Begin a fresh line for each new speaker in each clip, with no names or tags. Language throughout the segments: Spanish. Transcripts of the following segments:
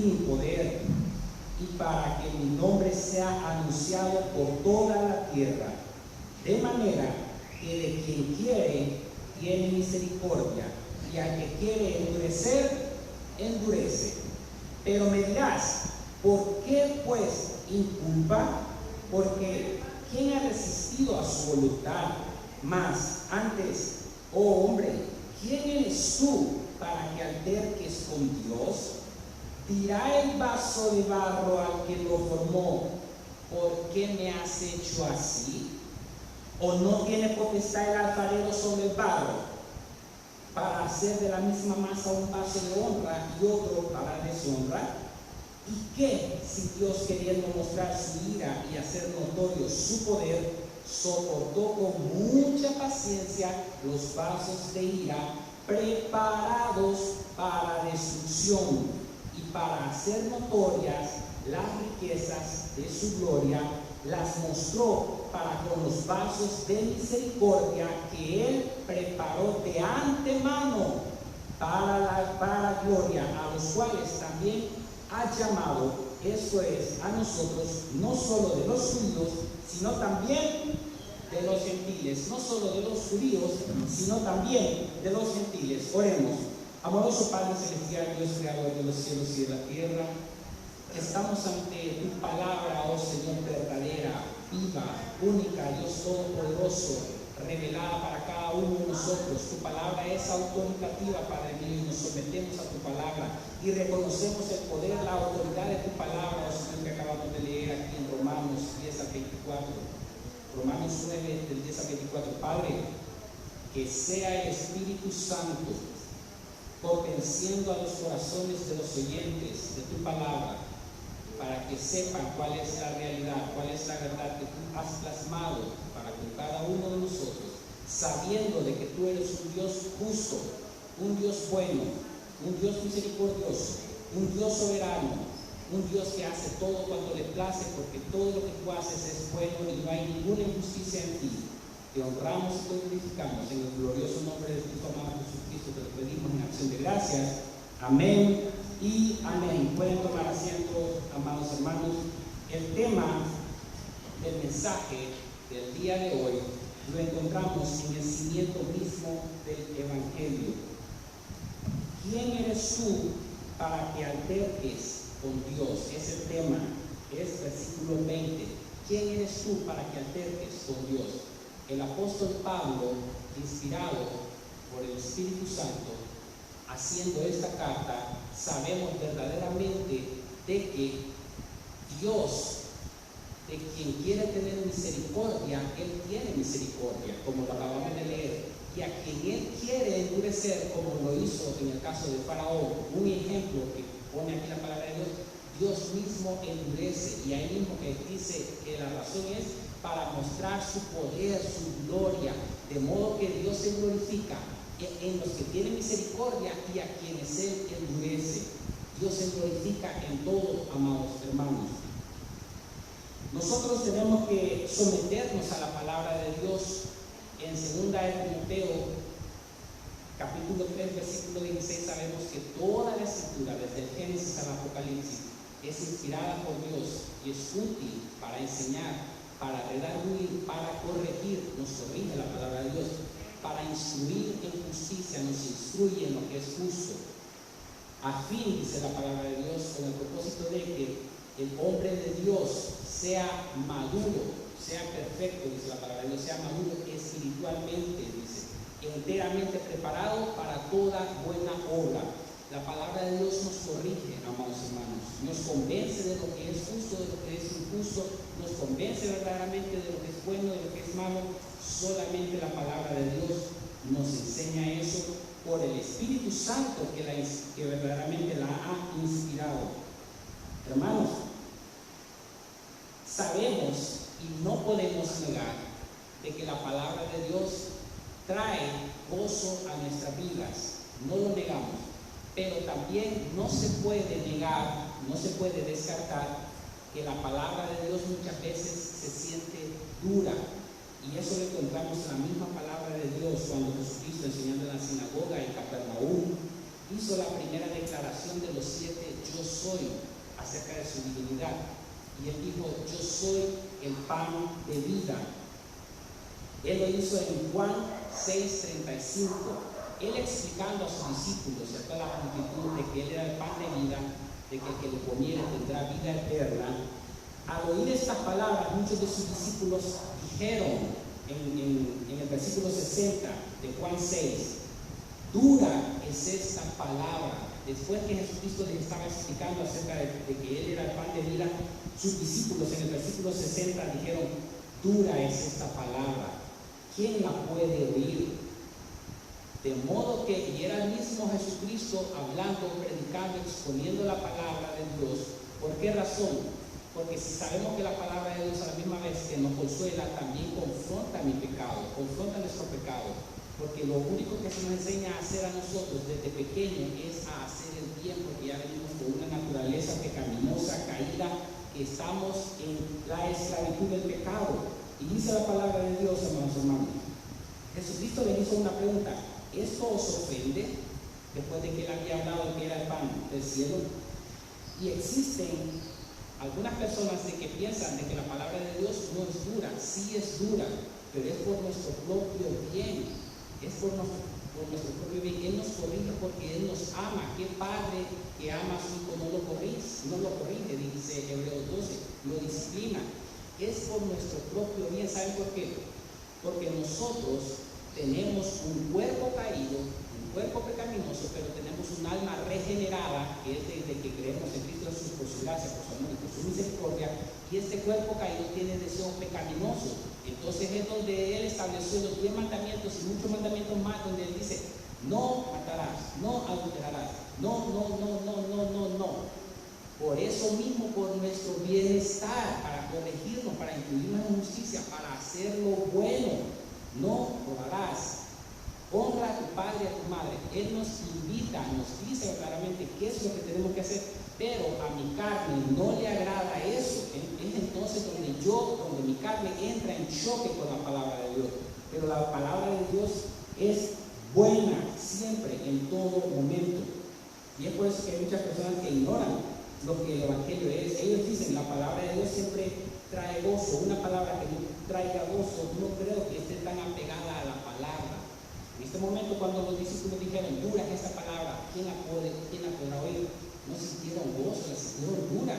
mi poder y para que mi nombre sea anunciado por toda la tierra, de manera que de quien quiere tiene misericordia, y al que quiere endurecer, endurece. Pero me dirás, ¿por qué pues inculpa? Porque ¿quién ha resistido a su voluntad? Mas antes, oh hombre, ¿quién eres tú para que alterques con Dios? Dirá el vaso de barro al que lo formó, ¿por qué me has hecho así? ¿O no tiene potestad el alfarero sobre el barro para hacer de la misma masa un vaso de honra y otro para deshonra? ¿Y qué si Dios, queriendo mostrar su ira y hacer notorio su poder, soportó con mucha paciencia los vasos de ira preparados para destrucción y para hacer notorias las riquezas de su gloria, las mostró para con los vasos de misericordia que Él preparó de antemano para la gloria, a los cuales también ha llamado, esto es, a nosotros, no solo de los judíos, sino también de los gentiles. No solo de los judíos, sino también de los gentiles. Oremos. Amoroso Padre Celestial, Dios creador de los cielos y de la tierra, estamos ante tu palabra, oh Señor, verdadera, viva, única, Dios todopoderoso, revelada para cada uno de nosotros. Tu palabra es autoritativa, Padre mío, y nos sometemos a tu palabra y reconocemos el poder, la autoridad de tu palabra, oh Señor, que acabamos de leer aquí en Romanos 10 a 24. Romanos 9, del 10 a 24. Padre, que sea el Espíritu Santo convenciendo a los corazones de los oyentes de tu palabra, para que sepan cuál es la realidad, cuál es la verdad que tú has plasmado para con cada uno de nosotros, sabiendo de que tú eres un Dios justo, un Dios bueno, un Dios misericordioso, un Dios soberano, un Dios que hace todo cuanto le place, porque todo lo que tú haces es bueno y no hay ninguna injusticia en ti. Te honramos y te glorificamos en el glorioso nombre de tu amado Jesucristo. Te lo pedimos en acción de gracias. Amén y amén. Pueden tomar asiento, amados hermanos. El tema del mensaje del día de hoy lo encontramos en el cimiento mismo del Evangelio. ¿Quién eres tú para que alterques con Dios? Es el tema, es versículo 20. ¿Quién eres tú para que alterques con Dios? El apóstol Pablo, inspirado por el Espíritu Santo, haciendo esta carta, sabemos verdaderamente de que Dios, de quien quiere tener misericordia, Él tiene misericordia, como lo acabamos de leer, y a quien Él quiere endurecer, como lo hizo en el caso de Faraón, un ejemplo que pone aquí la palabra de Dios, Dios mismo endurece, y ahí mismo que dice que la razón es para mostrar su poder, su gloria, de modo que Dios se glorifica en los que tienen misericordia y a quienes Él endurece. Dios se glorifica en todo, amados hermanos. Nosotros tenemos que someternos a la palabra de Dios. En 2 de Timoteo, capítulo 3, versículo 16, sabemos que toda la escritura, desde el Génesis al Apocalipsis, es inspirada por Dios y es útil para enseñar, para redarguir, para corregir, nos corrige la palabra de Dios, para instruir en justicia, nos instruye en lo que es justo, a fin, dice la palabra de Dios, con el propósito de que el hombre de Dios sea maduro, sea perfecto, dice la palabra de Dios, sea maduro espiritualmente, dice, enteramente preparado para toda buena obra. La palabra de Dios nos corrige, amados hermanos, nos convence de lo que es justo, de lo que es injusto, nos convence verdaderamente de lo que es bueno, de lo que es malo. Solamente la palabra de Dios nos enseña eso por el Espíritu Santo que verdaderamente la ha inspirado. Hermanos, sabemos y no podemos negar de que la palabra de Dios trae gozo a nuestras vidas, no lo negamos. Pero también no se puede negar, no se puede descartar que la palabra de Dios muchas veces se siente dura. Y eso lo encontramos en la misma palabra de Dios cuando Jesucristo, enseñando en la sinagoga en Capernaum, hizo la primera declaración de los 7 yo soy soy acerca de su divinidad. Y él dijo, yo soy el pan de vida. Él lo hizo en Juan 6:35. Él explicando a sus discípulos y a toda la multitud de que él era el pan de vida, de que el que lo comiera tendrá vida eterna. Al oír estas palabras, muchos de sus discípulos dijeron en el versículo 60 de Juan 6, dura es esta palabra. Después que Jesucristo les estaba explicando acerca de que él era el pan de vida, sus discípulos en el versículo 60 dijeron, dura es esta palabra, ¿quién la puede oír? De modo que, y era el mismo Jesucristo hablando, predicando, exponiendo la palabra de Dios. ¿Por qué razón? Porque si sabemos que la palabra de Dios a la misma vez que nos consuela, también confronta mi pecado, confronta nuestro pecado. Porque lo único que se nos enseña a hacer a nosotros desde pequeño es a hacer el bien, porque ya venimos con una naturaleza pecaminosa, caída, que estamos en la esclavitud del pecado. Y dice la palabra de Dios, hermanos. Jesucristo le hizo una pregunta, ¿esto os ofende? Después de que él había hablado que era el pan del cielo. Y existen algunas personas que piensan de que la palabra de Dios no es dura. Sí es dura, pero es por nuestro propio bien. Es por nuestro propio bien. Él nos corrige porque Él nos ama. ¿Qué padre que ama a su hijo no lo corrige? Dice Hebreos 12, lo disciplina. Es por nuestro propio bien. ¿Saben por qué? Porque nosotros tenemos un cuerpo caído, un cuerpo pecaminoso, pero tenemos un alma regenerada, que es desde que creemos en Cristo Jesús por su gracia, por su amor y por su misericordia, y este cuerpo caído tiene deseo pecaminoso. Entonces es donde Él estableció los 10 mandamientos y muchos mandamientos más, donde Él dice, no matarás, no adulterarás, no. Por eso mismo, por nuestro bienestar, para corregirnos, para incluirnos en justicia, para hacer lo bueno, no robarás. Honra a tu padre y a tu madre. Él nos invita, nos dice claramente qué es lo que tenemos que hacer, pero a mi carne no le agrada eso. Es entonces donde mi carne entra en choque con la palabra de Dios. Pero la palabra de Dios es buena siempre, en todo momento. Y es por eso que hay muchas personas que ignoran lo que el Evangelio es. Ellos dicen, la palabra de Dios siempre trae gozo. Una palabra que no traiga gozo, no creo que esté tan apegada a la palabra. En este momento, cuando los discípulos dijeron, dura es esta palabra, ¿quién la podrá oír? No sintieron gozo, la sintieron dura.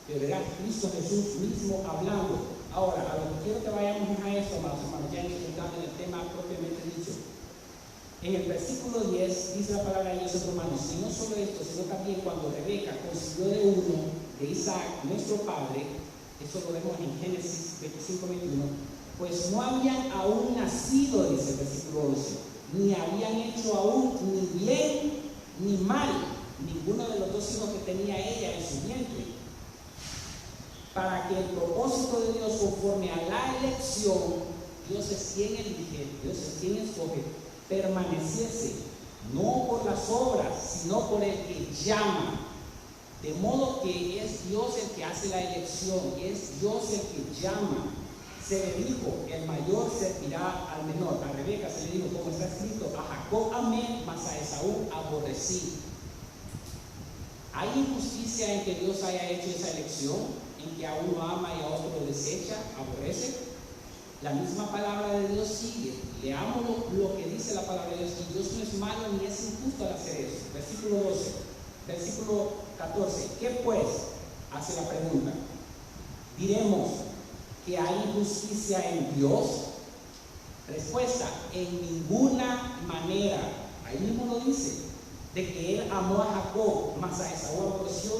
Pero era Cristo Jesús mismo hablando. Ahora, a lo que quiero que vayamos a esto, hermanos, ya entrando en el tema propiamente dicho. En el versículo 10 dice la palabra de Dios, hermanos, y no solo esto, sino también cuando Rebeca concibió de uno, de Isaac, nuestro padre, eso lo vemos en Génesis 25:21, pues no habían aún nacido, dice el versículo 11, ni habían hecho aún ni bien ni mal, ninguno de los dos hijos que tenía ella en su vientre, para que el propósito de Dios conforme a la elección, Dios es quien elige, Dios es quien escoge, permaneciese, no por las obras, sino por el que llama. De modo que es Dios el que hace la elección, es Dios el que llama. Se le dijo, el mayor servirá al menor. A Rebeca se le dijo, como está escrito, a Jacob amé, mas a Esaú aborrecí. ¿Hay injusticia en que Dios haya hecho esa elección? ¿En que a uno ama y a otro lo desecha, aborrece? La misma palabra de Dios sigue. Leamos lo que dice la palabra de Dios. Y Dios no es malo ni es injusto al hacer eso. Versículo 12. Versículo 14. ¿Qué pues? Hace la pregunta. ¿Diremos que hay injusticia en Dios? Respuesta: en ninguna manera. Ahí mismo lo dice. De que Él amó a Jacob, mas a Esaú aborreció.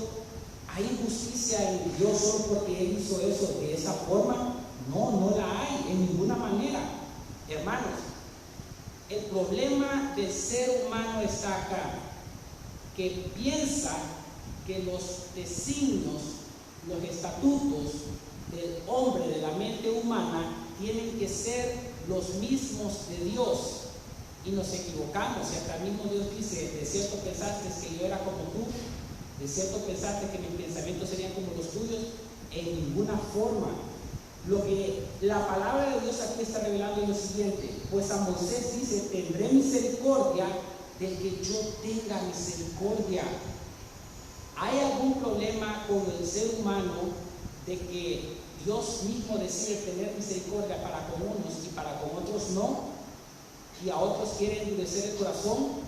¿Hay injusticia en Dios solo porque Él hizo eso de esa forma? No la hay, en ninguna manera. Hermanos, el problema del ser humano está acá, que piensa que los designios, los estatutos del hombre, de la mente humana, tienen que ser los mismos de Dios. Y nos equivocamos, y hasta el mismo Dios dice, de cierto pensaste que yo era como tú, de cierto pensaste que mis pensamientos serían como los tuyos. En ninguna forma. Lo que la palabra de Dios aquí está revelando es lo siguiente: pues a Moisés dice, tendré misericordia del que yo tenga misericordia. ¿Hay algún problema problema con el ser humano de que Dios mismo decide tener misericordia para con unos y para con otros no, y a otros quiere endurecer el corazón.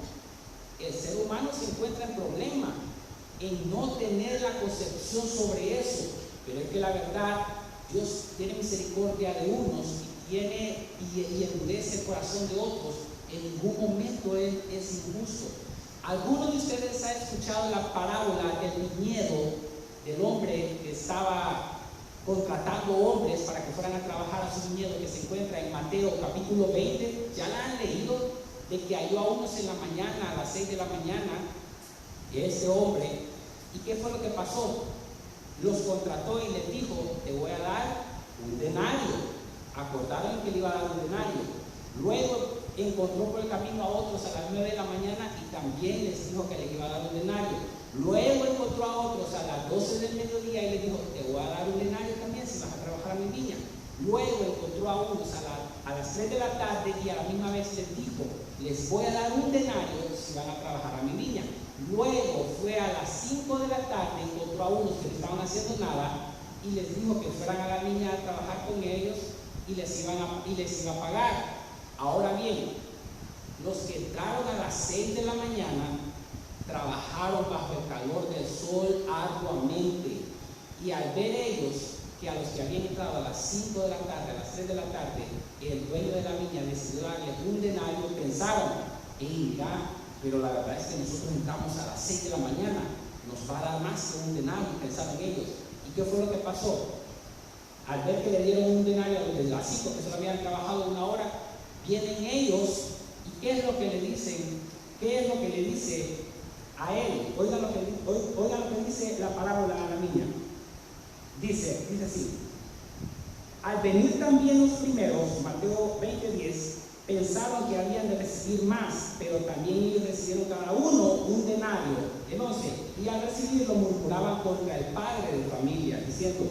El ser humano se encuentra en problema en no tener la concepción sobre eso, pero es que la verdad, Dios tiene misericordia de unos y endurece el corazón de otros. En ningún momento Él es injusto. ¿Alguno de ustedes ha escuchado la parábola del viñedo del hombre que estaba contratando hombres para que fueran a trabajar a su viñedo, que se encuentra en Mateo capítulo 20? ¿Ya la han leído? De que halló a unos en la mañana, a las 6 de la mañana, ese hombre, ¿y qué fue lo que pasó? Los contrató y les dijo: te voy a dar un denario. Acordaron que le iba a dar un denario. Luego encontró por el camino a otros a las 9 de la mañana y también les dijo que le iba a dar un denario. Luego encontró a otros a las 12 del mediodía y les dijo: te voy a dar un denario también si vas a trabajar a mi viña. Luego encontró a unos a las 3 de la tarde y a la misma vez les dijo: les voy a dar un denario si van a trabajar a mi viña. Luego fue a las 5 de la tarde, encontró a unos que no estaban haciendo nada y les dijo que fueran a la viña a trabajar con ellos y les iba a pagar. Ahora bien, los que entraron a las 6 de la mañana trabajaron bajo el calor del sol arduamente, y al ver ellos que a los que habían entrado a las 5 de la tarde, a las 3 de la tarde, el dueño de la viña decidió darles un denario, pensaron: mira, pero la verdad es que nosotros entramos a las 6 de la mañana, nos va a dar más que un denario, pensaron ellos. ¿Y qué fue lo que pasó? Al ver que le dieron un denario a los de las 5 que solo habían trabajado 1 hora, vienen ellos y ¿qué es lo que le dicen? ¿Qué es lo que le dice a él? Oigan lo que dice la parábola a la niña. Dice así: al venir también los primeros, Mateo 20:10, pensaron que habían de recibir más, pero también ellos recibieron cada uno un denario, el 11, y al recibirlo murmuraban contra el padre de familia, diciendo: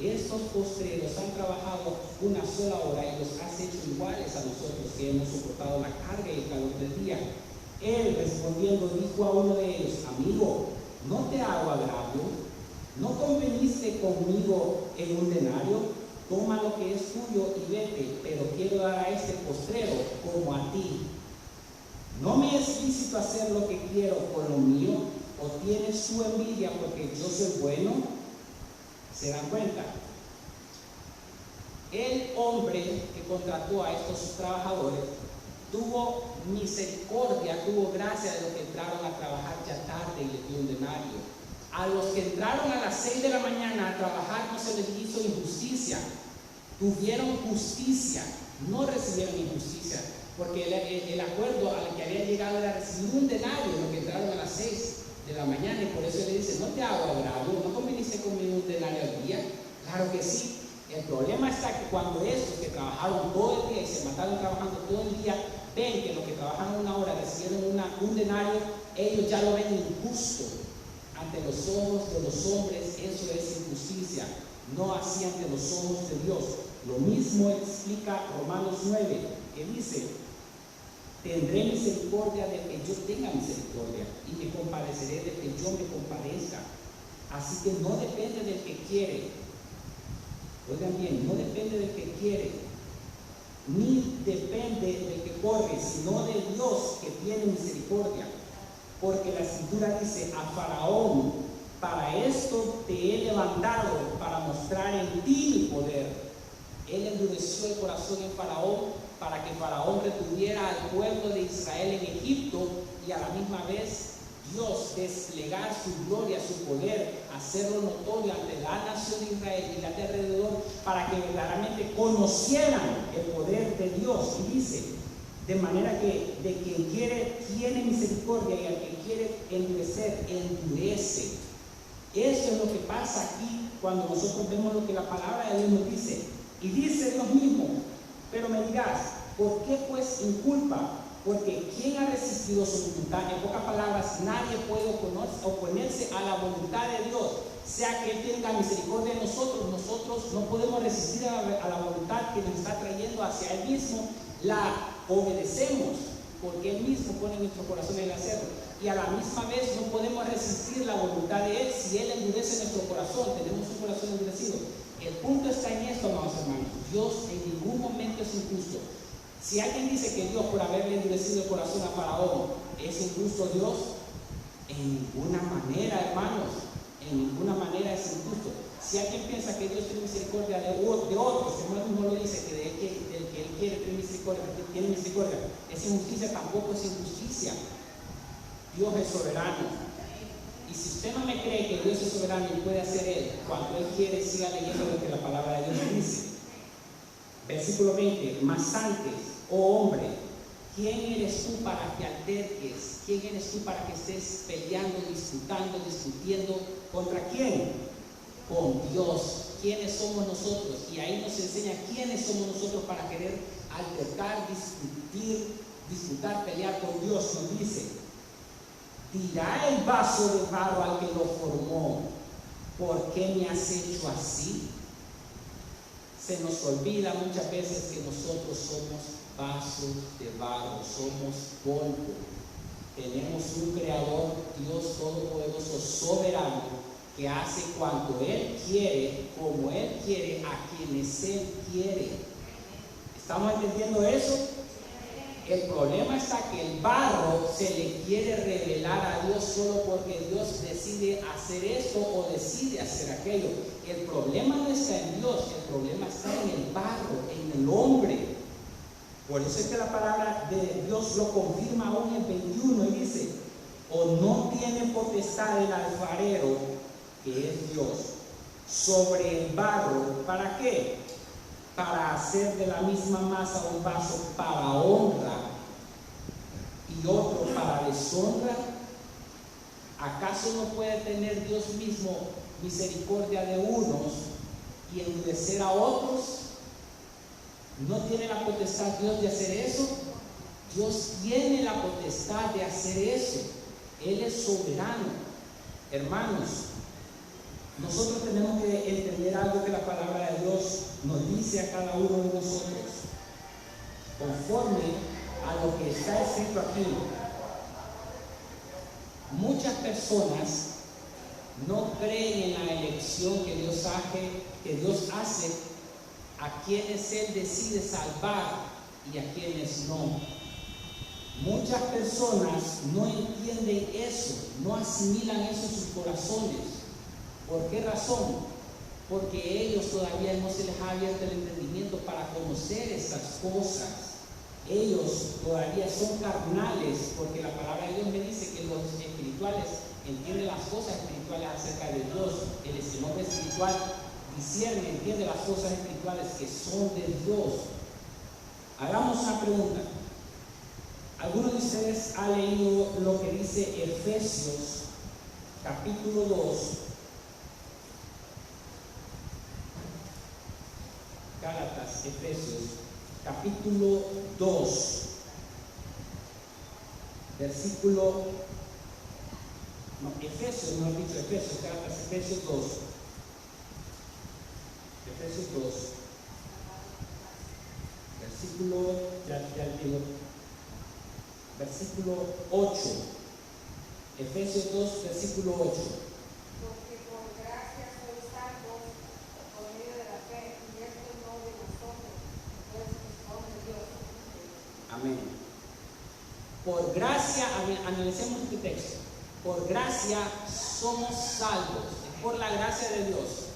estos postreros han trabajado 1 sola hora y los has hecho iguales a nosotros, que hemos soportado la carga y el calor del día. Él respondiendo dijo a uno de ellos: amigo, ¿no te hago agravio? ¿No conveniste conmigo en un denario? Toma lo que es tuyo y vete, pero quiero dar a este postrero como a ti. ¿No me es lícito hacer lo que quiero con lo mío? ¿O tienes su envidia porque yo soy bueno? ¿Se dan cuenta? El hombre que contrató a estos trabajadores tuvo misericordia, tuvo gracia de los que entraron a trabajar ya tarde y les dio un denario. A los que entraron a las 6 de la mañana a trabajar no se les hizo injusticia, tuvieron justicia, no recibieron injusticia, porque el acuerdo al que habían llegado era recibir un denario, los que entraron a las 6 de la mañana, y por eso le dice: no te hago agravio, no conviniste conmigo un denario al día. Claro que sí. El problema está que cuando estos que trabajaron todo el día y se mataron trabajando todo el día, ven que los que trabajaron 1 hora recibieron un denario, ellos ya lo ven injusto. Ante los ojos de los hombres eso es injusticia, no así ante los ojos de Dios. Lo mismo explica Romanos 9, que dice: tendré misericordia de que yo tenga misericordia y me compadeceré de que yo me compadezca. Así que no depende del que quiere, oigan bien, no depende del que quiere, ni depende del que corre, sino de Dios que tiene misericordia. Porque la Escritura dice: a Faraón, para esto te he levantado, para mostrar en ti mi poder. Él endureció el corazón en Faraón para que Faraón retuviera al pueblo de Israel en Egipto, y a la misma vez Dios desplegar su gloria, su poder, hacerlo notorio ante la nación de Israel y la de alrededor, para que verdaderamente conocieran el poder de Dios. Y dice: de manera que de quien quiere tiene misericordia, y al que quiere endurecer, endurece. Eso es lo que pasa aquí cuando nosotros vemos lo que la palabra de Dios nos dice. Y dice Dios mismo: pero me dirás, ¿por qué pues inculpa? Porque ¿quién ha resistido su voluntad? En pocas palabras, nadie puede oponerse a la voluntad de Dios. Sea que Él tenga misericordia de nosotros, nosotros no podemos resistir a la voluntad que nos está trayendo hacia Él mismo. La obedecemos porque Él mismo pone en nuestro corazón el hacerlo. y a la misma vez no podemos resistir la voluntad de Él si Él endurece nuestro corazón. Tenemos un corazón endurecido. El punto está en esto, amados hermanos. Dios en ningún momento es injusto. Si alguien dice que Dios, por haberle endurecido el corazón a Faraón, es injusto Dios, en ninguna manera, hermanos, en ninguna manera es injusto. Si alguien piensa que Dios tiene misericordia de otros, que no lo dice, que del que Él quiere tener misericordia, que tiene misericordia, es injusticia, tampoco es injusticia. Dios es soberano. Y si usted no me cree que Dios es soberano y puede hacer Él cuando Él quiere, siga leyendo lo que la palabra de Dios dice. Versículo 20, mas antes, oh hombre, ¿quién eres tú para que alterques? ¿Quién eres tú para que estés peleando, discutiendo? ¿Contra quién? Con Dios. ¿Quiénes somos nosotros? Y ahí nos enseña quiénes somos nosotros para querer altercar, disputar, pelear con Dios. Nos dice, dirá el vaso de barro al que lo formó, ¿por qué me has hecho así? Se nos olvida muchas veces que nosotros somos vasos de barro, somos polvo. Tenemos un creador, Dios todopoderoso, soberano, que hace cuanto Él quiere, como Él quiere, a quienes Él quiere. ¿Estamos entendiendo eso? El problema está que el barro se le quiere revelar a Dios solo porque Dios decide hacer esto o decide hacer aquello. El problema no está en Dios, el problema está en el barro, en el hombre. Por eso es que la palabra de Dios lo confirma aún en 21 y dice, o no tiene potestad el alfarero, que es Dios, sobre el barro, ¿para qué? Para hacer de la misma masa un vaso para honra y otro para deshonra. ¿Acaso no puede tener Dios mismo misericordia de unos y endurecer a otros? ¿No tiene la potestad Dios de hacer eso? Dios tiene la potestad de hacer eso. Él es soberano. Hermanos, nosotros tenemos que entender algo que la palabra de Dios nos dice a cada uno de nosotros. Conforme a lo que está escrito aquí, muchas personas no creen en la elección que Dios hace a quienes Él decide salvar y a quienes no. Muchas personas no entienden eso, no asimilan eso en sus corazones. ¿Por qué razón? Porque ellos todavía no se les ha abierto el entendimiento para conocer esas cosas. Ellos todavía son carnales, porque la palabra de Dios me dice que los espirituales entienden las cosas espirituales acerca de Dios. El hombre espiritual discierne, entiende las cosas espirituales que son de Dios. Hagamos una pregunta. ¿Alguno de ustedes ha leído lo que dice Efesios capítulo 2? Gálatas, Efesios, capítulo 2, versículo, Efesios, no he dicho Efesios, Gálatas, Efesios 2, versículo, versículo 8, Efesios 2, versículo 8.
Porque por gracia sois salvos por medio de la fe, y esto no de vosotros, pues es don de Dios.
Amén. Por gracia, analicemos este texto. Por gracia somos salvos, es por la gracia de Dios.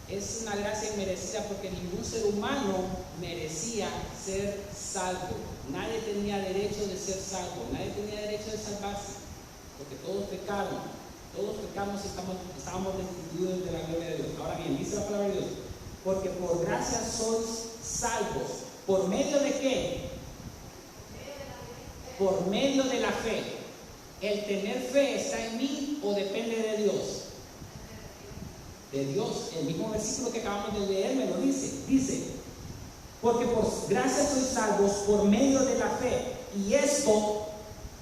Es una gracia inmerecida porque ningún ser humano merecía ser salvo. Nadie tenía derecho de ser salvo, nadie tenía derecho de salvarse, porque todos pecaron, todos pecamos y estábamos destituidos de la gloria de Dios. Ahora bien, dice la palabra de Dios, porque por gracia sois salvos. ¿Por medio de qué? Por medio de la fe. ¿El tener fe está en mí o depende de Dios? De Dios. El mismo versículo que acabamos de leer me lo dice. Dice, porque por gracia sois salvos por medio de la fe. Y esto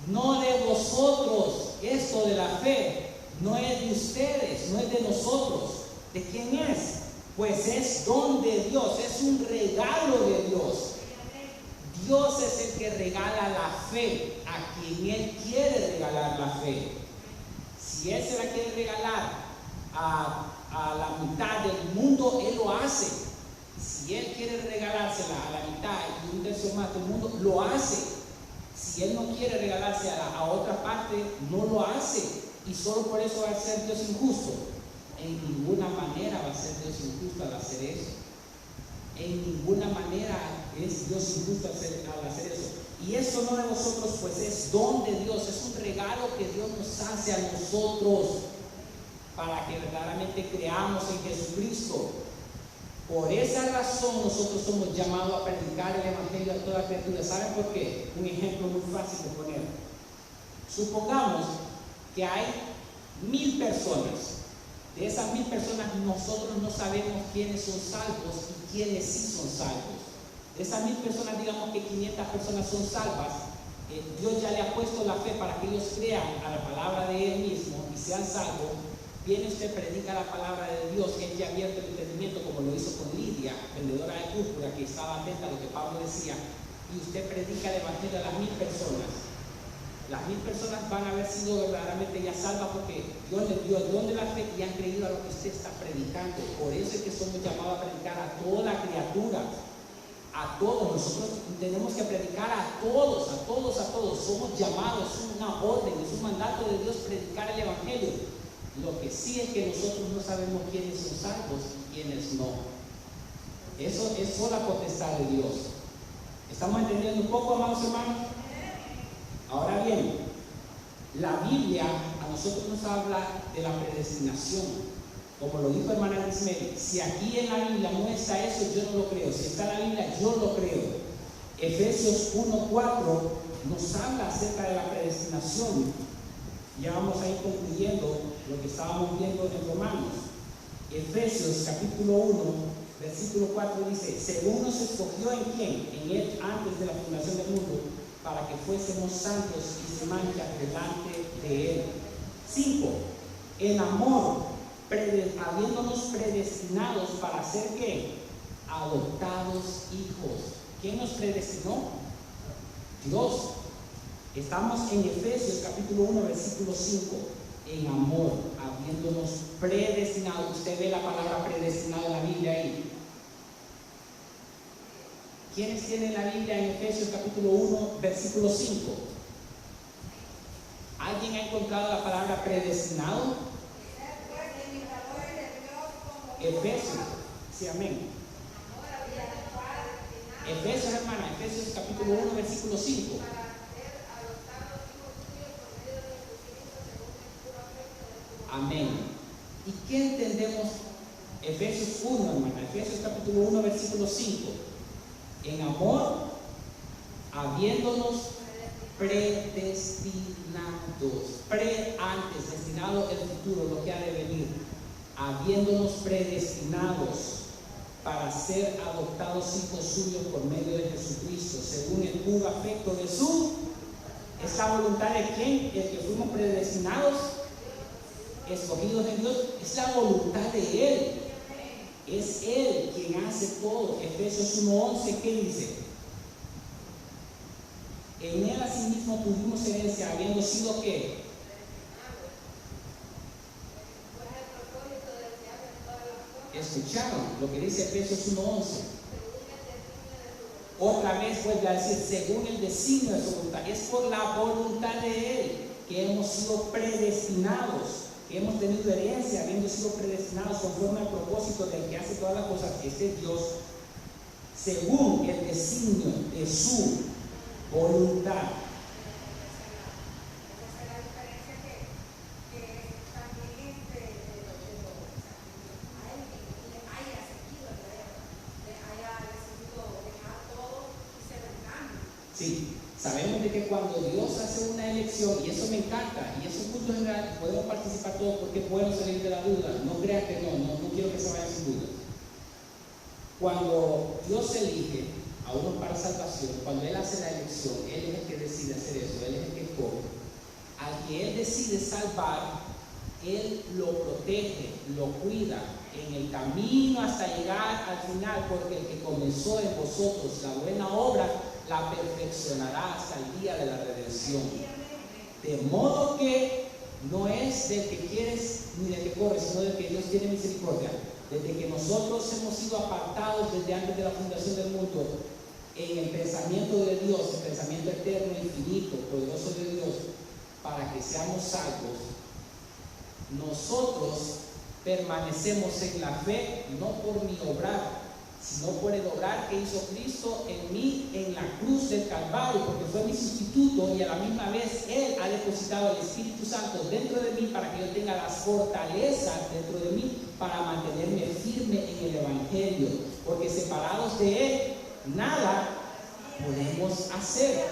no de vosotros, esto de la fe no es de ustedes, no es de nosotros. ¿De quién es? Pues es don de Dios, es un regalo de Dios. Dios es el que regala la fe a quien Él quiere regalar la fe. Si Él se la quiere regalar a la mitad del mundo, Él lo hace. Si Él quiere regalársela a la mitad y un tercio más del mundo, lo hace. Si Él no quiere regalarse a otra parte, no lo hace. Y solo por eso va a ser Dios injusto. En ninguna manera va a ser Dios injusto al hacer eso. En ninguna manera es Dios injusto al hacer eso. Y eso no de nosotros, pues es don de Dios, es un regalo que Dios nos hace a nosotros para que verdaderamente creamos en Jesucristo. Por esa razón nosotros somos llamados a predicar el Evangelio a toda criatura. ¿Saben por qué? Un ejemplo muy fácil de poner. Supongamos que hay 1000 personas. De esas 1000 personas nosotros no sabemos quiénes son salvos y quiénes sí son salvos. De esas 1000 personas, digamos que 500 personas son salvas. Dios ya le ha puesto la fe para que ellos crean a la palabra de Él mismo y sean salvos. Viene usted, predica la palabra de Dios, que Él ya ha abierto el entendimiento, como lo hizo con Lidia, vendedora de púrpura, que estaba atenta a lo que Pablo decía, y usted predica el Evangelio a las 1000 personas. Las 1000 personas van a haber sido verdaderamente ya salvas porque Dios les dio el don de la fe y han creído a lo que usted está predicando. Por eso es que somos llamados a predicar a toda la criatura, a todos. Nosotros tenemos que predicar a todos, a todos, a todos. Somos llamados, es una orden, es un mandato de Dios predicar el Evangelio. Lo que sí es que nosotros no sabemos quiénes son salvos y quiénes no. Eso es sola potestad de Dios. ¿Estamos entendiendo un poco, amados hermanos? Ahora bien, la Biblia a nosotros nos habla de la predestinación. Como lo dijo hermana Ismael, si aquí en la Biblia no está eso, yo no lo creo. Si está en la Biblia, yo lo creo. Efesios 1:4 nos habla acerca de la predestinación. Ya vamos a ir concluyendo lo que estábamos viendo en Romanos. Efesios capítulo 1, versículo 4 dice: según nos escogió en quién, en Él antes de la fundación del mundo, para que fuésemos santos y sin mancha delante de Él. 5. En amor, habiéndonos predestinados para ser ¿qué? Adoptados hijos. ¿Quién nos predestinó? Dios. Estamos en Efesios capítulo 1, versículo 5. En amor, habiéndonos predestinado. Usted ve la palabra predestinado en la Biblia ahí. ¿Quiénes tienen la Biblia en Efesios capítulo 1, versículo 5? ¿Alguien ha encontrado la palabra predestinado? Efesios. Sí, amén. Efesios, hermana, Efesios capítulo 1, versículo 5. Amén. ¿Y qué entendemos? Efesios 1, hermana, Efesios capítulo 1, versículo 5. En amor, habiéndonos predestinados, antes, destinado el futuro, lo que ha de venir, habiéndonos predestinados para ser adoptados hijos suyos por medio de Jesucristo, según el puro afecto de su, ¿esa voluntad de quién? El que fuimos predestinados, escogidos de Dios, es la voluntad de Él. Es Él quien hace todo. Efesios 1:11, ¿qué dice? En Él asimismo tuvimos herencia, habiendo sido ¿qué? ¿Escucharon lo que dice Efesios 1:11? Otra vez vuelve a decir, según el designio de su voluntad. Es por la voluntad de Él que hemos sido predestinados, que hemos tenido herencia, habiendo sido predestinados conforme al propósito del que hace todas las cosas, este es Dios, según el designio de su voluntad. Sí, sabemos de que cuando Dios hace una elección, y eso me encanta, y eso es punto general, podemos participar todos porque es bueno salir de la duda. No crean que no quiero que se vayan sin duda. Cuando Dios elige a uno para salvación, cuando Él hace la elección, Él es el que decide hacer eso, Él es el que escoge. Al que Él decide salvar, Él lo protege, lo cuida en el camino hasta llegar al final, porque el que comenzó en vosotros la buena obra la perfeccionará hasta el día de la redención. De modo que no es del que quieres ni del que corres, sino del que Dios tiene misericordia. Desde que nosotros hemos sido apartados desde antes de la fundación del mundo en el pensamiento de Dios, el pensamiento eterno, infinito, poderoso de Dios, para que seamos salvos, nosotros permanecemos en la fe, no por mi obrar, sino por el obrar que hizo Cristo en mí en la cruz del Calvario, porque fue mi sustituto y a la misma vez Él ha depositado el Espíritu Santo dentro de mí para que yo tenga las fortalezas dentro de mí para mantenerme firme en el Evangelio, porque separados de Él nada podemos hacer.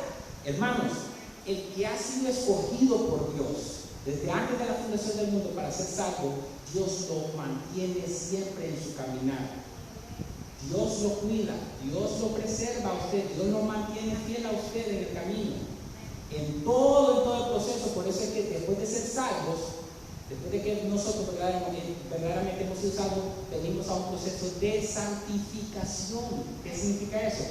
Hermanos, el que ha sido escogido por Dios desde antes de la fundación del mundo para ser salvo, Dios lo mantiene siempre en su caminar. Dios lo cuida, Dios lo preserva a usted, Dios lo mantiene fiel a usted en el camino, en todo el proceso. Por eso es que después de ser salvos, después de que nosotros verdaderamente hemos sido salvos, venimos a un proceso de santificación. ¿Qué significa eso?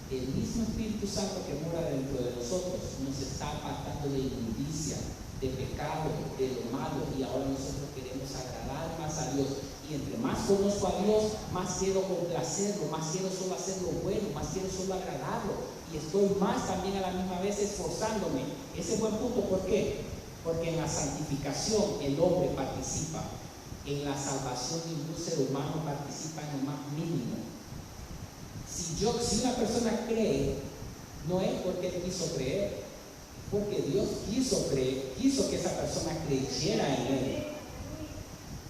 El mismo Espíritu Santo que mora dentro de nosotros nos está apartando de inmundicia, de pecado, de lo malo, y ahora nosotros queremos agradar más a Dios. Y entre más conozco a Dios, más quiero complacerlo, más quiero solo hacer lo bueno, más quiero solo agradarlo, y estoy más también a la misma vez esforzándome. Ese es buen punto. ¿Por qué? Porque en la santificación el hombre participa, en la salvación ningún ser humano participa en lo más mínimo. Si una persona cree, no es porque él quiso creer, porque Dios quiso que esa persona creyera en Él.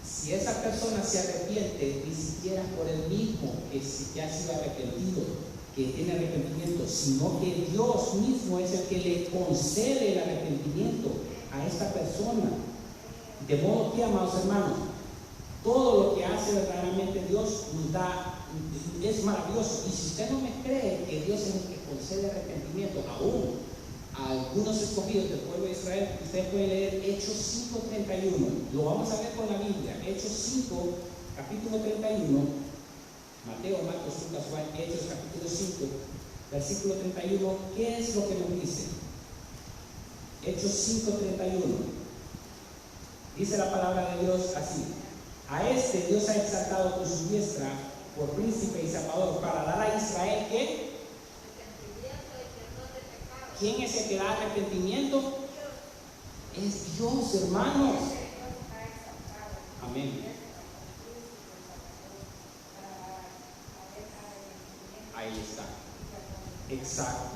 Si esa persona se arrepiente, ni siquiera por él mismo que ha sido arrepentido, que tiene arrepentimiento, sino que Dios mismo es el que le concede el arrepentimiento a esta persona. De modo que, amados hermanos, todo lo que hace verdaderamente Dios nos da, es maravilloso. Y si usted no me cree que Dios es el que concede arrepentimiento aún a algunos escogidos del pueblo de Israel, usted puede leer Hechos 5:31. Lo vamos a ver con la Biblia. Hechos 5, capítulo 31. Mateo, Marcos, Lucas, Juan. Hechos capítulo 5, versículo 31. ¿Qué es lo que nos dice? Hechos 5:31. Dice la palabra de Dios así: a este Dios ha exaltado con su diestra por príncipe y salvador, para dar a Israel ¿qué? ¿Quién es el que da arrepentimiento? Es Dios, hermanos. Amén. Ahí está. Exacto.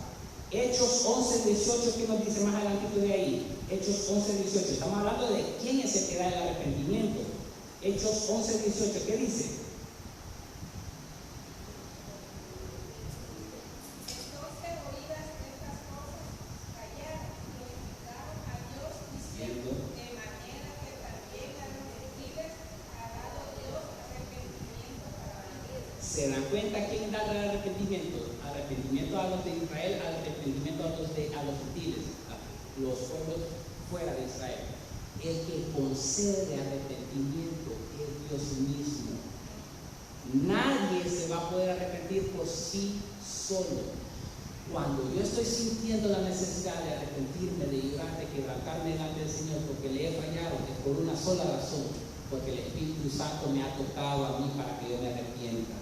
Hechos 11:18, ¿qué nos dice más adelantito de ahí? Hechos 11:18. Estamos hablando de quién es el que da el arrepentimiento. Hechos 11:18, ¿qué dice? ¿Se dan cuenta quién da el arrepentimiento? Arrepentimiento a los de Israel, arrepentimiento a los gentiles, a los pueblos fuera de Israel. El que concede arrepentimiento es Dios mismo. Nadie se va a poder arrepentir por sí solo. Cuando yo estoy sintiendo la necesidad de arrepentirme, de llorar, de quebrantarme delante del Señor porque le he fallado, es por una sola razón: porque el Espíritu Santo me ha tocado a mí para que yo me arrepienta.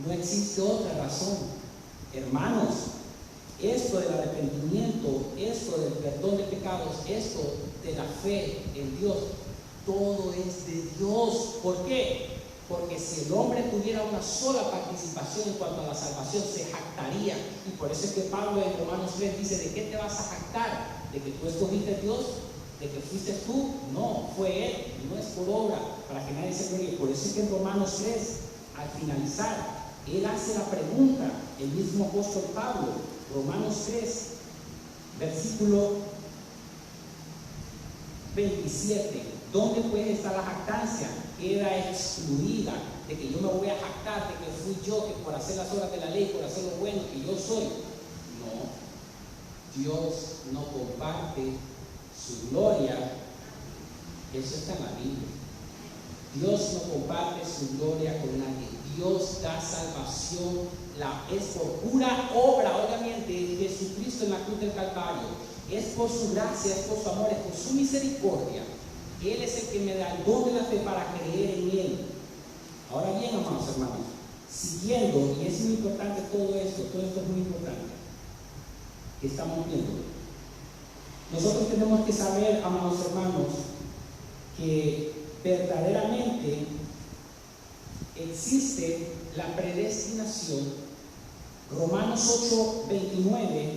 No existe otra razón. Hermanos, esto del arrepentimiento, esto del perdón de pecados, esto de la fe en Dios, todo es de Dios. ¿Por qué? Porque si el hombre tuviera una sola participación en cuanto a la salvación, se jactaría. Y por eso es que Pablo en Romanos 3 dice: ¿de qué te vas a jactar? ¿De que tú escogiste a Dios? ¿De que fuiste tú? No, fue Él, no es por obra, para que nadie se gloríe. Por eso es que en Romanos 3, al finalizar, él hace la pregunta, el mismo apóstol Pablo, Romanos 3, versículo 27. ¿Dónde puede estar la jactancia? Queda excluida. De que yo me voy a jactar de que fui yo, que por hacer las obras de la ley, por hacer lo bueno, que yo soy. No, Dios no comparte su gloria. Eso está en la Biblia. Dios no comparte su gloria con nadie. Dios da salvación, es por pura obra, obviamente, de Jesucristo en la cruz del Calvario. Es por su gracia, es por su amor, es por su misericordia. Él es el que me da el don de la fe para creer en Él. Ahora bien, amados hermanos, siguiendo, y es muy importante todo esto es muy importante, que estamos viendo. Nosotros tenemos que saber, amados hermanos, que verdaderamente existe la predestinación. Romanos 8, 29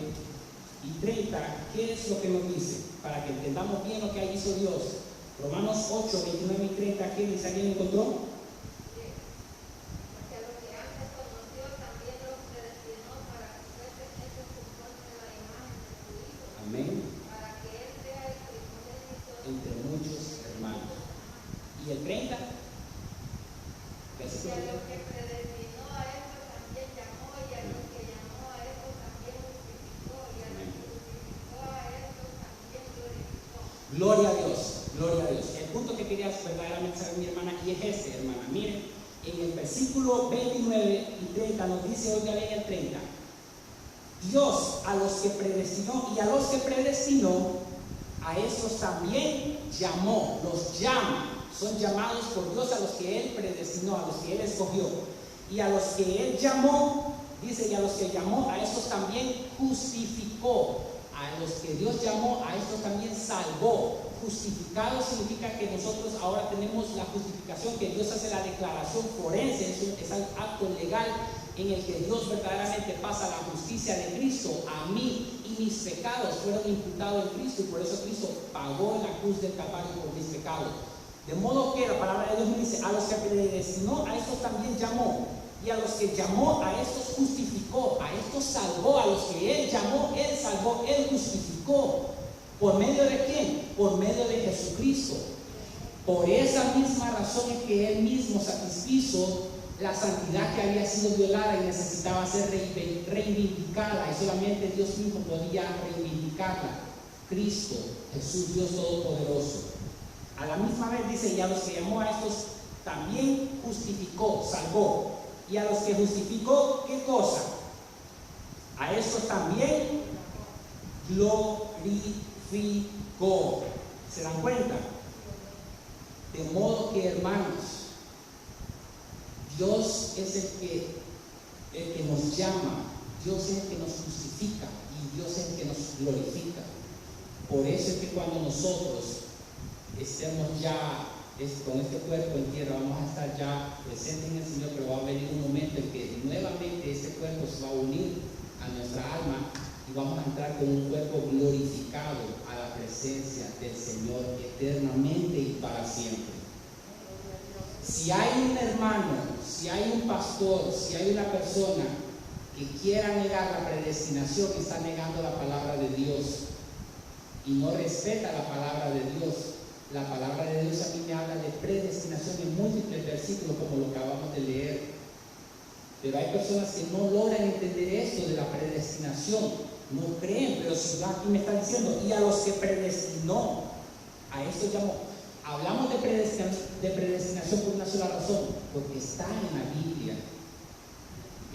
y 30, ¿qué es lo que nos dice? Para que entendamos bien lo que hizo Dios. Romanos 8, 29 y 30, ¿qué dice? ¿Alguien encontró? Amén. Entre muchos hermanos. ¿Y el 30?
Y a los que predestinó a estos también llamó, y a los que llamó a estos también justificó, y a los que justificó a estos también glorificó.
Gloria a Dios, gloria a Dios. El punto que quería verdaderamente saber, mi hermana, y es este, hermana. Miren, en el versículo 29 y 30 nos dice, oiga bien el 30. Dios a los que predestinó, y a los que predestinó, a estos también llamó, los llama. Son llamados por Dios a los que Él predestinó, a los que Él escogió. Y a los que Él llamó, dice, y a los que llamó, a estos también justificó. A los que Dios llamó, a estos también salvó. Justificado significa que nosotros ahora tenemos la justificación, que Dios hace la declaración forense, es un acto legal en el que Dios verdaderamente pasa la justicia de Cristo a mí, y mis pecados fueron imputados en Cristo, y por eso Cristo pagó en la cruz del Calvario por mis pecados. De modo que la palabra de Dios me dice, a los que predestinó, a estos también llamó, y a los que llamó, a estos justificó, a estos salvó, a los que Él llamó, Él salvó, Él justificó. ¿Por medio de quién? Por medio de Jesucristo. Por esa misma razón es que Él mismo satisfizo la santidad que había sido violada y necesitaba ser reivindicada, y solamente Dios mismo podía reivindicarla. Cristo, Jesús, Dios Todopoderoso. A la misma vez dice, y a los que llamó a estos también justificó, salvó. Y a los que justificó, ¿qué cosa? A estos también glorificó. ¿Se dan cuenta? De modo que, hermanos, Dios es el que nos llama, Dios es el que nos justifica, y Dios es el que nos glorifica. Por eso es que cuando nosotros estemos ya con este cuerpo en tierra, vamos a estar ya presentes en el Señor, pero va a venir un momento en que nuevamente este cuerpo se va a unir a nuestra alma, y vamos a entrar con un cuerpo glorificado a la presencia del Señor eternamente y para siempre. Si hay un hermano, si hay un pastor, si hay una persona que quiera negar la predestinación, que está negando la palabra de Dios y no respeta la palabra de Dios. La palabra de Dios a mí me habla de predestinación en múltiples versículos, como lo que acabamos de leer. Pero hay personas que no logran entender esto de la predestinación, no creen. Pero si aquí me está diciendo, y a los que predestinó, a esto llamó. Hablamos de predestinación por una sola razón, porque está en la Biblia.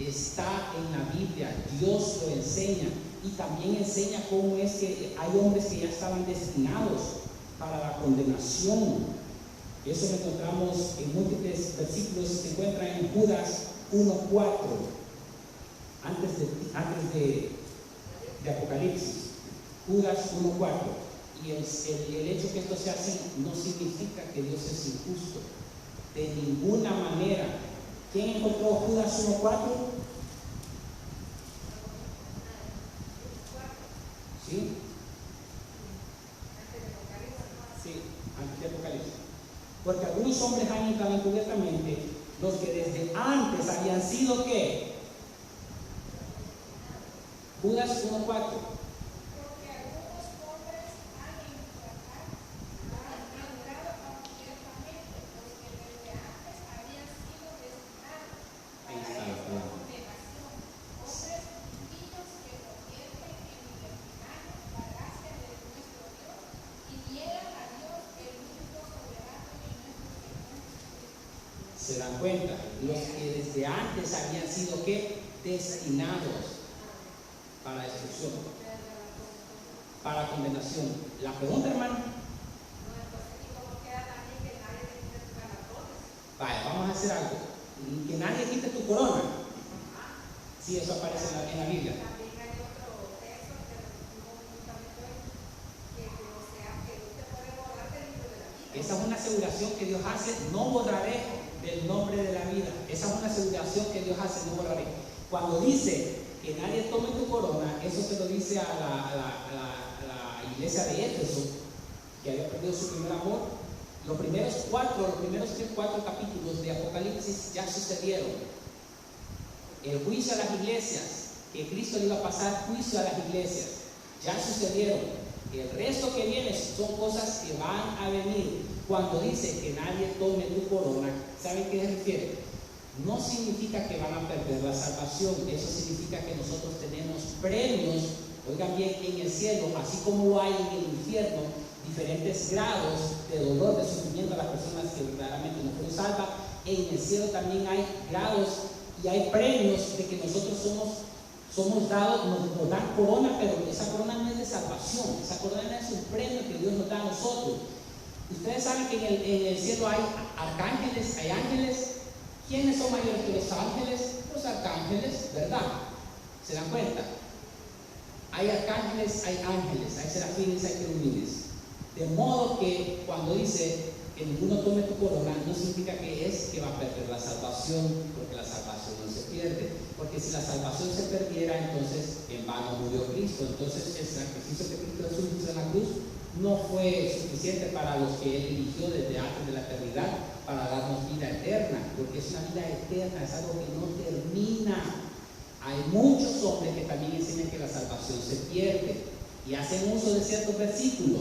Está en la Biblia, Dios lo enseña, y también enseña cómo es que hay hombres que ya estaban destinados para la condenación. Eso lo encontramos en múltiples versículos, se encuentra en Judas 1:4, antes de Apocalipsis. Judas 1:4. Y el hecho que esto sea así no significa que Dios es injusto, de ninguna manera. ¿Quién encontró Judas 1:4? ¿Sí? Sí, antes de Apocalipsis. Porque algunos hombres han entrado encubiertamente, los que desde antes habían sido ¿qué? Judas 1:4. Se dan cuenta, los que desde antes habían sido ¿qué? Destinados para destrucción, para condenación. La pregunta, hermano. Vaya, vamos a hacer algo. Que nadie quite tu corona. Sí, eso aparece en la Biblia. Esa es una aseguración que Dios hace, no borraré del nombre de la vida. Esa es una aseguración que Dios hace, no borraré. Cuando dice que nadie tome tu corona, eso se lo dice a la iglesia de Éfeso, que había perdido su primer amor. Los primeros 4 capítulos de Apocalipsis ya sucedieron. El juicio a las iglesias, que Cristo le iba a pasar juicio a las iglesias, ya sucedieron. El resto que viene son cosas que van a venir. Cuando dice que nadie tome tu corona, ¿saben qué se refiere? No significa que van a perder la salvación. Eso significa que nosotros tenemos premios, oigan bien, en el cielo, así como hay en el infierno diferentes grados de dolor, de sufrimiento a las personas que verdaderamente no fueron salvas. En el cielo también hay grados y hay premios de que nosotros somos dados, nos dan corona, pero esa corona no es de salvación, esa corona es un premio que Dios nos da a nosotros. Ustedes saben que en el cielo hay arcángeles, hay ángeles. ¿Quiénes son mayores que los ángeles? Los arcángeles, ¿verdad? ¿Se dan cuenta? Hay arcángeles, hay ángeles, hay serafines, hay querubines. De modo que cuando dice que ninguno tome tu corona, no significa que va a perder la salvación, porque la salvación no se pierde. Porque si la salvación se perdiera, entonces en vano murió Cristo. Entonces el sacrificio que Cristo hizo en la cruz no fue suficiente para los que Él eligió desde antes de la eternidad para darnos vida eterna, porque es una vida eterna, es algo que no termina. Hay muchos hombres que también enseñan que la salvación se pierde y hacen uso de ciertos versículos,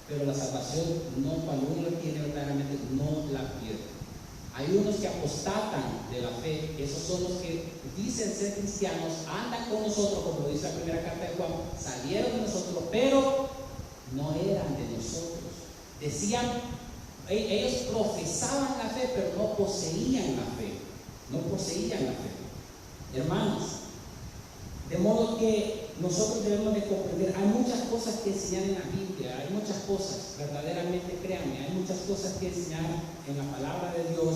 pero la salvación no, cuando uno la tiene verdaderamente, no la pierde. Hay unos que apostatan de la fe, esos son los que dicen ser cristianos, andan con nosotros, como lo dice la primera carta de Juan, salieron de nosotros, pero no eran de nosotros. Decían, ellos profesaban la fe, pero no poseían la fe. No poseían la fe. Hermanos, de modo que nosotros debemos de comprender, hay muchas cosas que enseñar en la Biblia, hay muchas cosas, verdaderamente créanme, hay muchas cosas que enseñar en la palabra de Dios.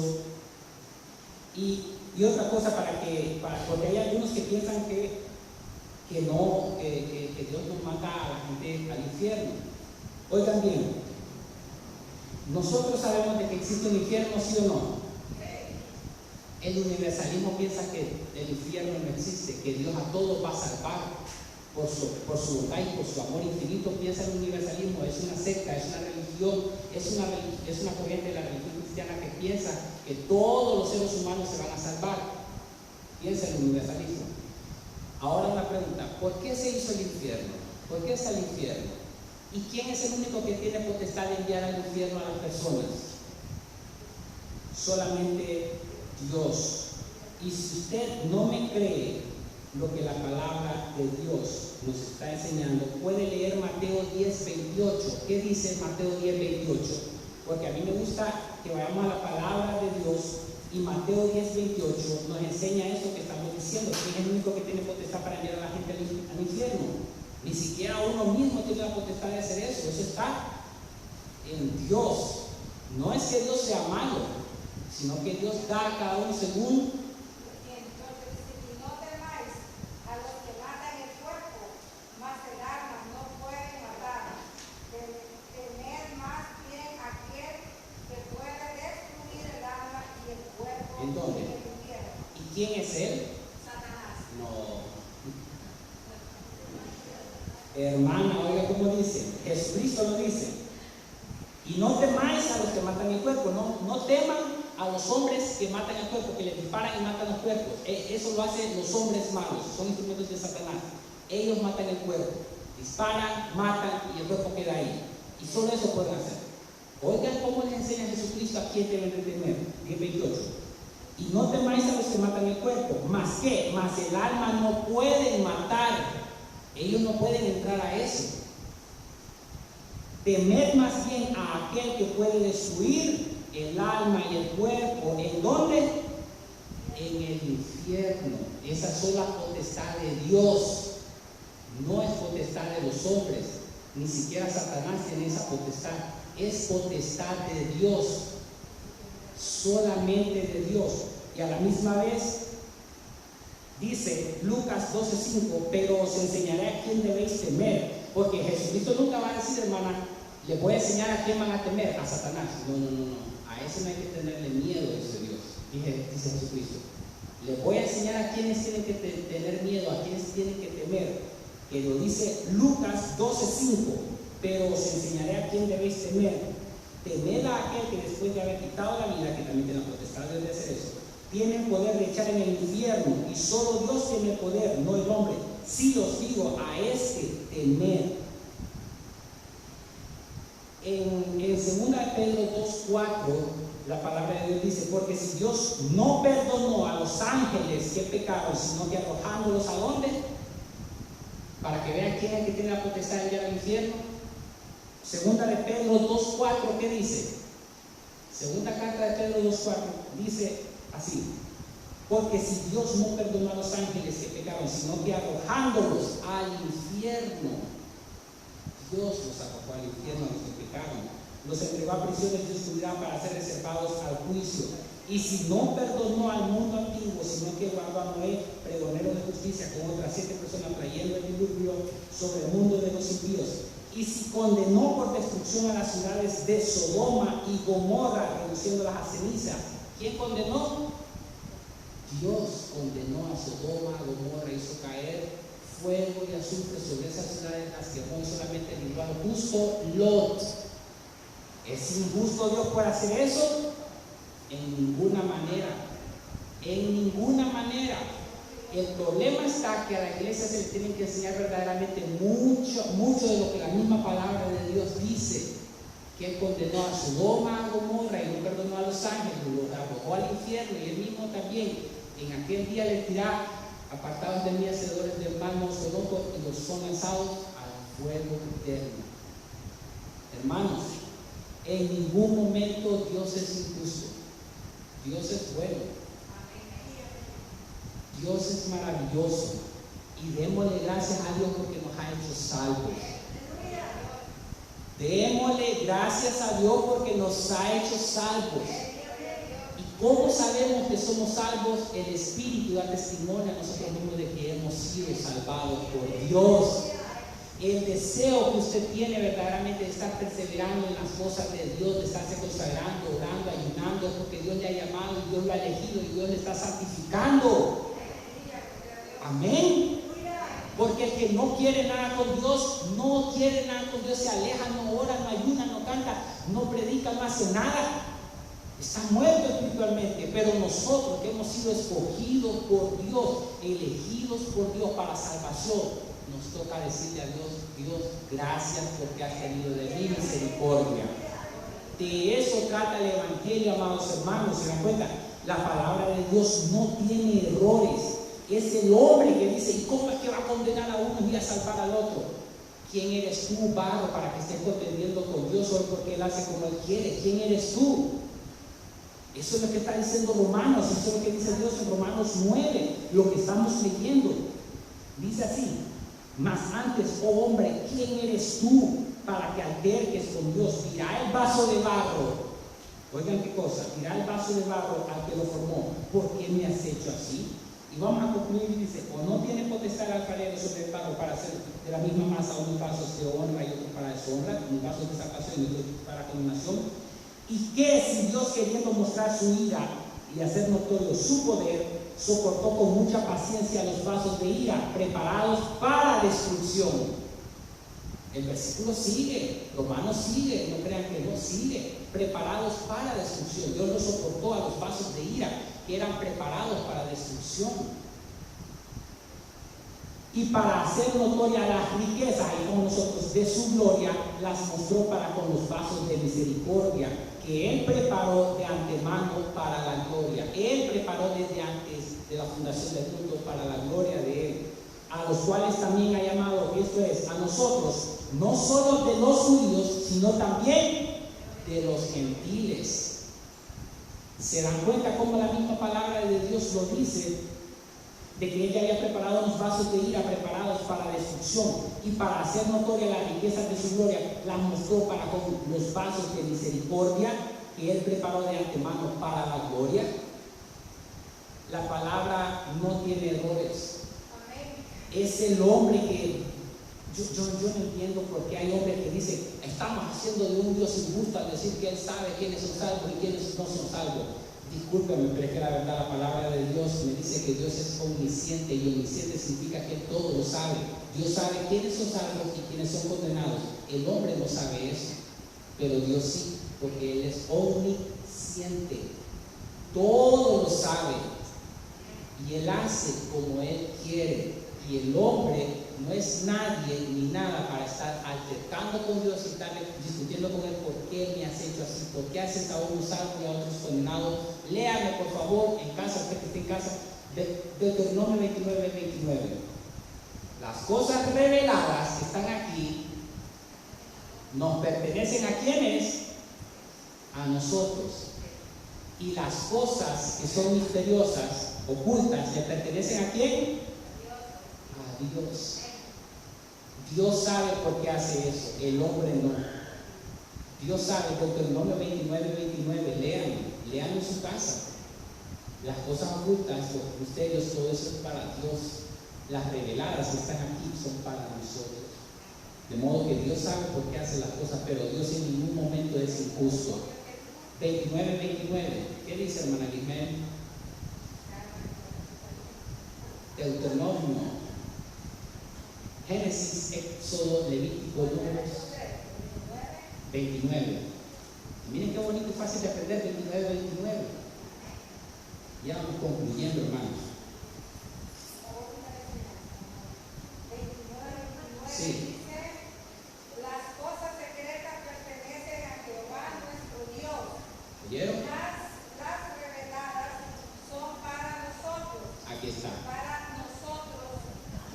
Y otra cosa porque hay algunos que piensan que Dios nos manda a la gente al infierno. Oigan bien, nosotros sabemos de que existe un infierno, ¿sí o no? El universalismo piensa que el infierno no existe, que Dios a todos va a salvar por su bondad y por su amor infinito. Piensa el universalismo, es una secta, es una religión, es una corriente de la religión cristiana que piensa que todos los seres humanos se van a salvar. Piensa el universalismo. Ahora una pregunta, ¿por qué se hizo el infierno? ¿Por qué está el infierno? ¿Y quién es el único que tiene potestad de enviar al infierno a las personas? Solamente Dios. Y si usted no me cree lo que la palabra de Dios nos está enseñando, puede leer Mateo 10:28. ¿Qué dice Mateo 10:28? Porque a mí me gusta que vayamos a la palabra de Dios, y Mateo 10:28 nos enseña esto que estamos diciendo. ¿Quién es el único que tiene potestad para enviar a la gente al infierno? Ni siquiera uno mismo tiene la potestad de hacer eso. Eso está en Dios. No es que Dios sea malo, sino que Dios da a cada uno según.
Entonces dice, y no temáis a los que matan el cuerpo, mas el alma no pueden matar. Temer más bien a aquel que puede destruir el alma y el cuerpo
¿En dónde?
en el infierno.
¿Y quién es él?
Satanás.
No. Hermana, oiga cómo dice. Jesucristo lo dice. Y no temáis a los que matan el cuerpo. No teman a los hombres que matan el cuerpo, que le disparan y matan los cuerpos. Eso lo hacen los hombres malos, son instrumentos de Satanás. Ellos matan el cuerpo, disparan, matan y el cuerpo queda ahí. Y solo eso pueden hacer. Oigan cómo les enseña Jesucristo a quién deben de temer. 10:28. Y no temáis a los que matan el cuerpo, mas ¿qué? Mas el alma no pueden matar. Ellos no pueden entrar a eso. Temed más bien a aquel que puede destruir el alma y el cuerpo. ¿En dónde? en el infierno. Esa es la potestad de Dios. No es potestad de los hombres. Ni siquiera Satanás tiene esa potestad. Es potestad de Dios. Solamente de Dios. Y a la misma vez dice Lucas 12:5, pero os enseñaré a quién debéis temer. Porque Jesucristo nunca va a decir, hermana, le voy a enseñar a quién van a temer, a Satanás. No. A ese no hay que tenerle miedo, dice Dios. Dice Jesucristo. Le voy a enseñar a quienes tienen que tener miedo, a quienes tienen que temer. Que lo dice Lucas 12:5, pero os enseñaré a quién debéis temer. Temed a aquel que después de haber quitado la vida, que también tiene la potestad de hacer eso, tiene el poder de echar en el infierno, y solo Dios tiene el poder, no el hombre. Sí os digo, a este temed. En 2 Pedro 2:4, la palabra de Dios dice, porque si Dios no perdonó a los ángeles que pecaron, sino que arrojándolos ¿a dónde? Para que vean quién es el que tiene la potestad de enviar al infierno. 2 Pedro 2:4, ¿qué dice? Segunda carta de Pedro 2:4 dice así: porque si Dios no perdonó a los ángeles que pecaron, sino que arrojándolos al infierno, Dios los arrojó al infierno a los que pecaron, los entregó a prisiones de oscuridad para ser reservados al juicio. Y si no perdonó al mundo antiguo, sino que guardó a Noé, pregonero de justicia, con otras 7 personas, trayendo el diluvio sobre el mundo de los impíos. Y si condenó por destrucción a las ciudades de Sodoma y Gomorra, reduciéndolas a ceniza. ¿Quién condenó? Dios condenó a Sodoma, a Gomorra, hizo caer fuego y azufre sobre esas ciudades, las que no solamente libró al justo Lot. ¿Es injusto Dios por hacer eso? En ninguna manera. En ninguna manera. El problema está que a la iglesia se le tienen que enseñar verdaderamente mucho de lo que la misma palabra de Dios dice. Que Él condenó a Sodoma, a Gomorra, y no perdonó a los ángeles, los arrojó al infierno, y Él mismo también en aquel día le dirá: apartados de mí, hacedores de mal, no os conozco, y los son lanzados al fuego eterno. Hermanos, en ningún momento Dios es injusto. Dios es bueno. Dios es maravilloso. Y démosle gracias a Dios porque nos ha hecho salvos. Démosle gracias a Dios porque nos ha hecho salvos. ¿Y cómo sabemos que somos salvos? El Espíritu da testimonio a nosotros mismos de que hemos sido salvados por Dios. El deseo que usted tiene verdaderamente de estar perseverando en las cosas de Dios, de estarse consagrando, orando, ayunando, es porque Dios le ha llamado y Dios lo ha elegido y Dios le está santificando. Amén. Porque el que no quiere nada con Dios, no quiere nada con Dios, se aleja, no ora, no ayuna, no canta, no predica, no hace nada. Está muerto espiritualmente. Pero nosotros que hemos sido escogidos por Dios, elegidos por Dios para salvación, nos toca decirle a Dios: Dios, gracias porque has tenido de mí misericordia. De eso trata el Evangelio, amados hermanos. ¿Se dan cuenta? La palabra de Dios no tiene errores. Es el hombre que dice: ¿y cómo es que va a condenar a uno y a salvar al otro? ¿Quién eres tú, barro, para que estés contendiendo con Dios solo porque Él hace como Él quiere? ¿Quién eres tú? Eso es lo que está diciendo Romanos. Eso es lo que dice Dios en Romanos 9, lo que estamos leyendo. Dice así: mas antes, oh hombre, ¿quién eres tú para que alterques con Dios? Tira el vaso de barro. Oigan qué cosa: tira el vaso de barro al que lo formó. ¿Por qué me has hecho así? Y vamos a concluir y dice: o no tiene potestad el alfarero sobre el barro para hacer de la misma masa unos vasos de honra y otros para deshonra, unos vasos de salvación y otros para condenación. ¿Y qué si Dios, queriendo mostrar su ira y hacer notorio su poder, soportó con mucha paciencia los vasos de ira preparados para destrucción? El versículo sigue, Romanos sigue, no crean que no sigue, preparados para destrucción. Dios los soportó a los vasos de ira que eran preparados para destrucción. Y para hacer notoria las riquezas, y como nosotros, de su gloria, las mostró para con los vasos de misericordia que Él preparó de antemano para la gloria. Él preparó desde antes de la fundación del mundo para la gloria de Él, a los cuales también ha llamado, esto es, a nosotros, no solo de los judíos, sino también de los gentiles. ¿Se dan cuenta cómo la misma palabra de Dios lo dice? De que Él ya había preparado unos vasos de ira preparados para destrucción, y para hacer notoria la riqueza de su gloria, la mostró para con los vasos de misericordia que Él preparó de antemano para la gloria. La palabra no tiene errores. Es el hombre que yo no entiendo por qué hay hombres que dicen: estamos haciendo de un Dios injusto al decir que Él sabe quiénes son salvos y quiénes no son salvos. Discúlpeme, pero es que la verdad la palabra de Dios me dice que Dios es omnisciente, y omnisciente significa que Él todo lo sabe. Dios sabe quiénes son salvos y quiénes son condenados. El hombre no sabe eso, pero Dios sí, porque Él es omnisciente. Todo lo sabe y Él hace como Él quiere. Y el hombre no es nadie ni nada para estar altercando con Dios y estar discutiendo con Él: ¿por qué me has hecho así? ¿Por qué haces a unos salvos y a otros condenados? Léame por favor en casa, usted que esté en casa, Deuteronomio 29:29. Las cosas reveladas que están aquí nos pertenecen ¿a quiénes? A nosotros. Y las cosas que son misteriosas, ocultas, ¿le pertenecen a quién? A Dios. Dios sabe por qué hace eso, el hombre no. Dios sabe. Deuteronomio 29:29, lean en su casa. Las cosas ocultas, los misterios, todo eso es para Dios. Las reveladas que están aquí son para nosotros. De modo que Dios sabe por qué hace las cosas, pero Dios en ningún momento es injusto. 29:29, ¿qué dice, hermana Guimel? Deuteronomio, Génesis, Éxodo, Levítico, Números 29. Miren qué bonito y fácil de aprender. 29:29. Ya vamos concluyendo, hermanos. Sí.
Las cosas secretas pertenecen a Jehová nuestro Dios.
¿Oyeron?
Las reveladas son para nosotros.
Aquí está.
Para nosotros,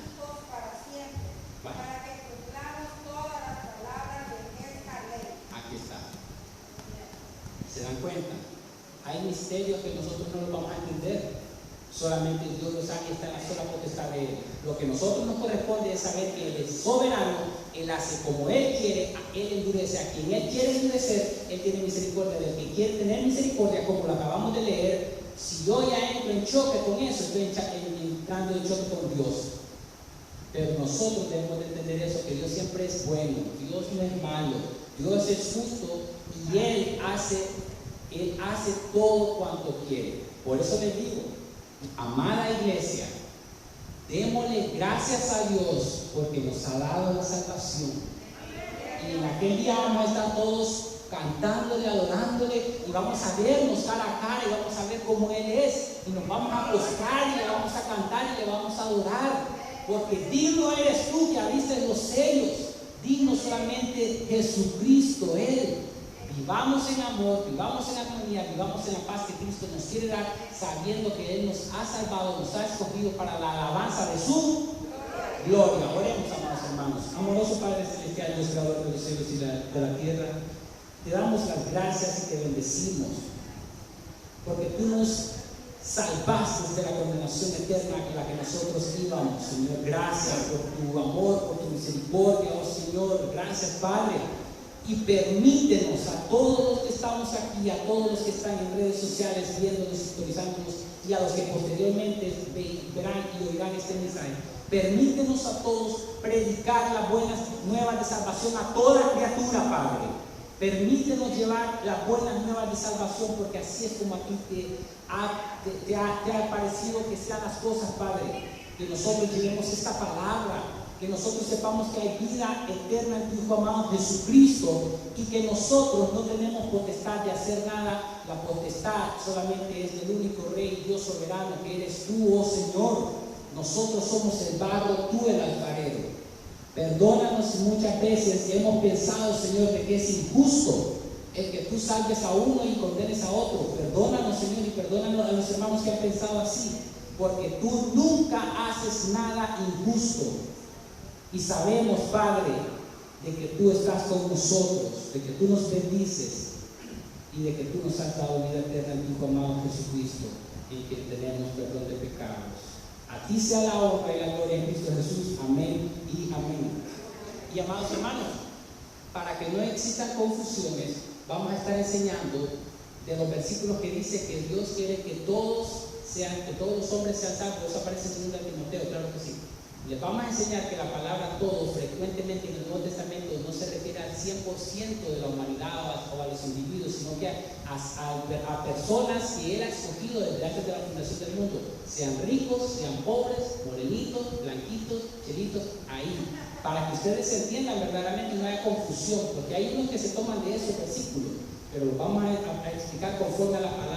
hijos para siempre.
Vale.
Para que cumplamos todas las palabras de esta ley.
Aquí está. ¿Se dan cuenta? Hay misterios que nosotros no los vamos a entender. Solamente Dios lo sabe y está en la sola potestad de Él. Lo que a nosotros nos corresponde es saber que Él es soberano. Él hace como Él quiere, Él endurece a quien Él quiere endurecer. Él tiene misericordia del que quiere tener misericordia, como lo acabamos de leer. Si yo ya entro en choque con eso, estoy entrando en choque con Dios. Pero nosotros debemos de entender eso, que Dios siempre es bueno, Dios no es malo, Dios es justo, y Él hace todo cuanto quiere. Por eso les digo, amada iglesia, démosle gracias a Dios porque nos ha dado la salvación. Y en aquel día vamos a estar todos cantándole, adorándole, y vamos a vernos cara a cara y vamos a ver cómo Él es, y nos vamos a postrar y le vamos a cantar y le vamos a adorar, porque digno eres tú que abriste los sellos, digno solamente Jesucristo, Él. Vivamos en amor, vivamos en armonía, vivamos en la paz que Cristo nos quiere dar, sabiendo que Él nos ha salvado, nos ha escogido para la alabanza de su gloria. Oremos, amados hermanos. Amoroso Padre Celestial, Dios creador de los cielos y de la tierra, te damos las gracias y te bendecimos, porque tú nos salvaste de la condenación eterna en la que nosotros íbamos, Señor. Gracias por tu amor, por tu misericordia, oh Señor. Gracias, Padre. Y permítenos a todos los que estamos aquí, a todos los que están en redes sociales viéndonos, sintonizándonos, y a los que posteriormente verán y oirán este mensaje, permítenos a todos predicar las buenas nuevas de salvación a toda criatura, Padre. Permítenos llevar las buenas nuevas de salvación, porque así es como a ti te ha parecido que sean las cosas, Padre. Que nosotros llevemos esta palabra, que nosotros sepamos que hay vida eterna en tu Hijo amado Jesucristo, y que nosotros no tenemos potestad de hacer nada. La potestad solamente es del único Rey, Dios soberano, que eres tú, oh Señor. Nosotros somos el barro, tú el alfarero. Perdónanos si muchas veces hemos pensado, Señor, de que es injusto el que tú salves a uno y condenes a otro. Perdónanos, Señor, y perdónanos a los hermanos que han pensado así, porque tú nunca haces nada injusto. Y sabemos, Padre, de que tú estás con nosotros, de que tú nos bendices, y de que tú nos has dado vida eterna en tu amado Jesucristo, en quien tenemos perdón de pecados. A ti sea la honra y la gloria en Cristo Jesús. Amén y amén. Y amados hermanos, para que no existan confusiones, vamos a estar enseñando de los versículos que dice que Dios quiere que todos los hombres sean salvos. Eso aparece en 2 Timoteo, claro que sí. Les vamos a enseñar que la palabra todos frecuentemente en el Nuevo Testamento no se refiere al 100% de la humanidad o a los individuos, sino que a personas que Él ha escogido desde antes de la fundación del mundo, sean ricos, sean pobres, morenitos, blanquitos, chelitos, ahí, para que ustedes se entiendan verdaderamente y no haya confusión, porque hay unos que se toman de esos versículos, pero vamos a explicar conforme a la palabra